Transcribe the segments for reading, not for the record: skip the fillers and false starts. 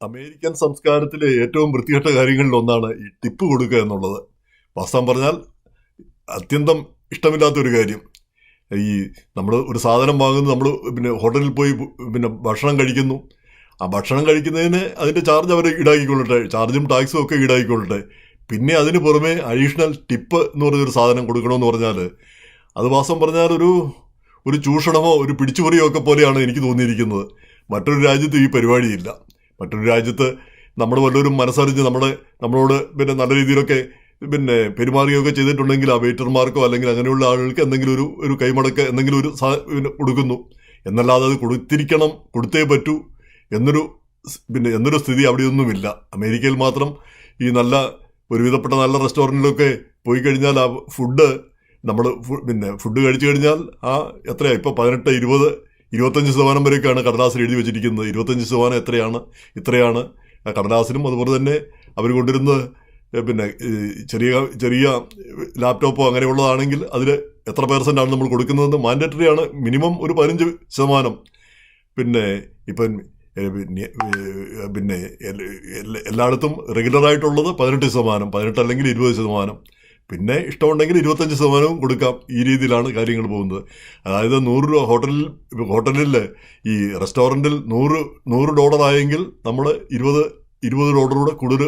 American സംസ്കാരത്തിലെ ഏറ്റവും വൃത്തികെട്ട കാര്യങ്ങളിൽ ഒന്നാണ് ഈ ടിപ്പ് കൊടുക്കുക എന്നുള്ളത്. വാസ്തവം പറഞ്ഞാൽ അത്യന്തം ഇഷ്ടമില്ലാത്തൊരു കാര്യം. ഈ നമ്മൾ ഒരു സാധനം വാങ്ങുന്നു, നമ്മൾ ഹോട്ടലിൽ പോയി ഭക്ഷണം കഴിക്കുന്നു. ആ ഭക്ഷണം കഴിക്കുന്നതിന് അതിൻ്റെ ചാർജ് അവർ ഈടാക്കിക്കൊള്ളട്ടെ, ചാർജും ടാക്സും ഒക്കെ ഈടാക്കിക്കൊള്ളട്ടെ. പിന്നെ അതിന് പുറമെ അഡീഷണൽ ടിപ്പ് എന്ന് പറഞ്ഞൊരു സാധനം കൊടുക്കണമെന്ന് പറഞ്ഞാൽ അത് വാസ്തവം പറഞ്ഞാൽ ഒരു ചൂഷണമോ ഒരു പിടിച്ചുപറിയോ ഒക്കെ പോലെയാണ് എനിക്ക് തോന്നിയിരിക്കുന്നത്. മറ്റൊരു രാജ്യത്ത് ഈ പരിപാടിയില്ല. മറ്റൊരു രാജ്യത്ത് നമ്മൾ വല്ലവരും മനസ്സറിഞ്ഞ് നമ്മളോട് നല്ല രീതിയിലൊക്കെ പെരുമാറുകയൊക്കെ ചെയ്തിട്ടുണ്ടെങ്കിൽ ആ വെയിറ്റർമാർക്കോ അല്ലെങ്കിൽ അങ്ങനെയുള്ള ആളുകൾക്ക് എന്തെങ്കിലും ഒരു കൈമടക്ക് എന്തെങ്കിലും ഒരു കൊടുക്കുന്നു എന്നല്ലാതെ അത് കൊടുത്തേ പറ്റൂ എന്നൊരു സ്ഥിതി അവിടെയൊന്നുമില്ല. അമേരിക്കയിൽ മാത്രം ഈ ഒരുവിധപ്പെട്ട നല്ല റെസ്റ്റോറൻറ്റിലൊക്കെ പോയി കഴിഞ്ഞാൽ ആ ഫുഡ് കഴിച്ചു കഴിഞ്ഞാൽ എത്രയാണ് ഇപ്പോൾ 18-20-25% വരെയൊക്കെയാണ് കടലാസിൽ എഴുതി വെച്ചിരിക്കുന്നത്. 25% ഇത്രയാണ് കടലാസിലും. അതുപോലെ തന്നെ അവർ കൊണ്ടിരുന്നത് ചെറിയ ലാപ്ടോപ്പോ അങ്ങനെയുള്ളതാണെങ്കിൽ അതിൽ എത്ര % നമ്മൾ കൊടുക്കുന്നതെന്ന് മാൻഡറ്ററി ആണ്. മിനിമം ഒരു 15%. ഇപ്പം എല്ലായിടത്തും റെഗുലറായിട്ടുള്ളത് 18%, 18 അല്ലെങ്കിൽ 20%. പിന്നെ ഇഷ്ടമുണ്ടെങ്കിൽ 25% കൊടുക്കാം. ഈ രീതിയിലാണ് കാര്യങ്ങൾ പോകുന്നത്. അതായത് ഹോട്ടലിൽ ഈ റെസ്റ്റോറൻറ്റിൽ $100 ആയെങ്കിൽ നമ്മൾ $20 കൂടുതൽ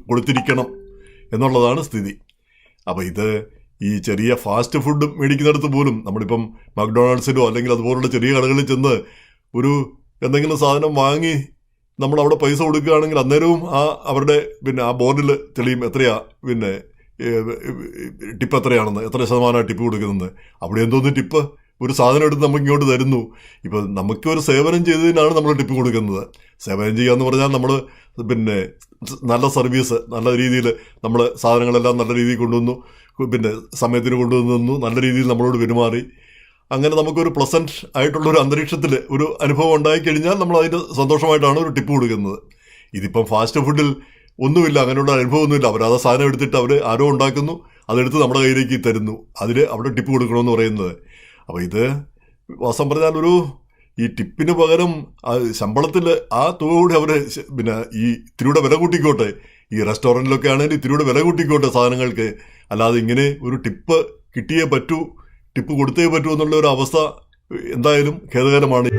കൊടുത്തിരിക്കണം എന്നുള്ളതാണ് സ്ഥിതി. അപ്പോൾ ഈ ചെറിയ ഫാസ്റ്റ് ഫുഡ് മേടിക്കുന്നിടത്ത് പോലും നമ്മളിപ്പം മക്ഡൊണാൾഡ്സിലോ അല്ലെങ്കിൽ അതുപോലുള്ള ചെറിയ കടകളിൽ ചെന്ന് എന്തെങ്കിലും സാധനം വാങ്ങി നമ്മൾ അവിടെ പൈസ കൊടുക്കുകയാണെങ്കിൽ അന്നേരവും അവരുടെ ആ ബോർഡിൽ തെളിയും എത്രയാ ടിപ്പ് എത്രയാണെന്ന്, എത്ര ശതമാനമാണ് ടിപ്പ് കൊടുക്കുന്നത്. അവിടെ എന്തോന്ന് ടിപ്പ്? ഒരു സാധനം എടുത്ത് നമുക്ക് ഇങ്ങോട്ട് തരുന്നു. ഇപ്പം നമുക്കൊരു സേവനം ചെയ്തതിനാണ് നമ്മൾ ടിപ്പ് കൊടുക്കുന്നത്. സേവനം ചെയ്യുക എന്ന് പറഞ്ഞാൽ നമ്മൾ നല്ല സർവീസ്, നല്ല രീതിയിൽ നമ്മൾ സാധനങ്ങളെല്ലാം നല്ല രീതിയിൽ കൊണ്ടുവന്നു, സമയത്തിന് കൊണ്ടുവന്നു, നല്ല രീതിയിൽ നമ്മളോട് പെരുമാറി, അങ്ങനെ നമുക്കൊരു പ്ലസൻറ്റ് ആയിട്ടുള്ളൊരു അന്തരീക്ഷത്തിൽ ഒരു അനുഭവം ഉണ്ടായിക്കഴിഞ്ഞാൽ നമ്മൾ അതിൻ്റെ സന്തോഷമായിട്ടാണ് ഒരു ടിപ്പ് കൊടുക്കുന്നത്. ഇതിപ്പം ഫാസ്റ്റ് ഫുഡിൽ ഒന്നുമില്ല, അങ്ങനെയുള്ള അനുഭവമൊന്നുമില്ല. അവരത് സാധനം എടുത്തിട്ട് ആരോ ഉണ്ടാക്കുന്നു, അതെടുത്ത് നമ്മുടെ കയ്യിലേക്ക് തരുന്നു, അവിടെ ടിപ്പ് കൊടുക്കണമെന്ന് പറയുന്നത്. അപ്പോൾ വാസ്തവം പറഞ്ഞാൽ ഈ ടിപ്പിന് പകരം ശമ്പളത്തിൽ തുക കൂടി അവർ ഈ ഇത്തിരിയുടെ വില കൂട്ടിക്കോട്ടെ. ഈ റെസ്റ്റോറൻറ്റിലൊക്കെ ആണെങ്കിൽ ഇത്തിരിയുടെ വില കൂട്ടിക്കോട്ടെ സാധനങ്ങൾക്ക്. അല്ലാതെ ഇങ്ങനെ ഒരു ടിപ്പ് കിട്ടിയേ പറ്റൂ, ടിപ്പ് കൊടുത്തേ പറ്റൂ എന്നുള്ള ഒരു അവസ്ഥ എന്തായാലും ഖേദകരമാണ്.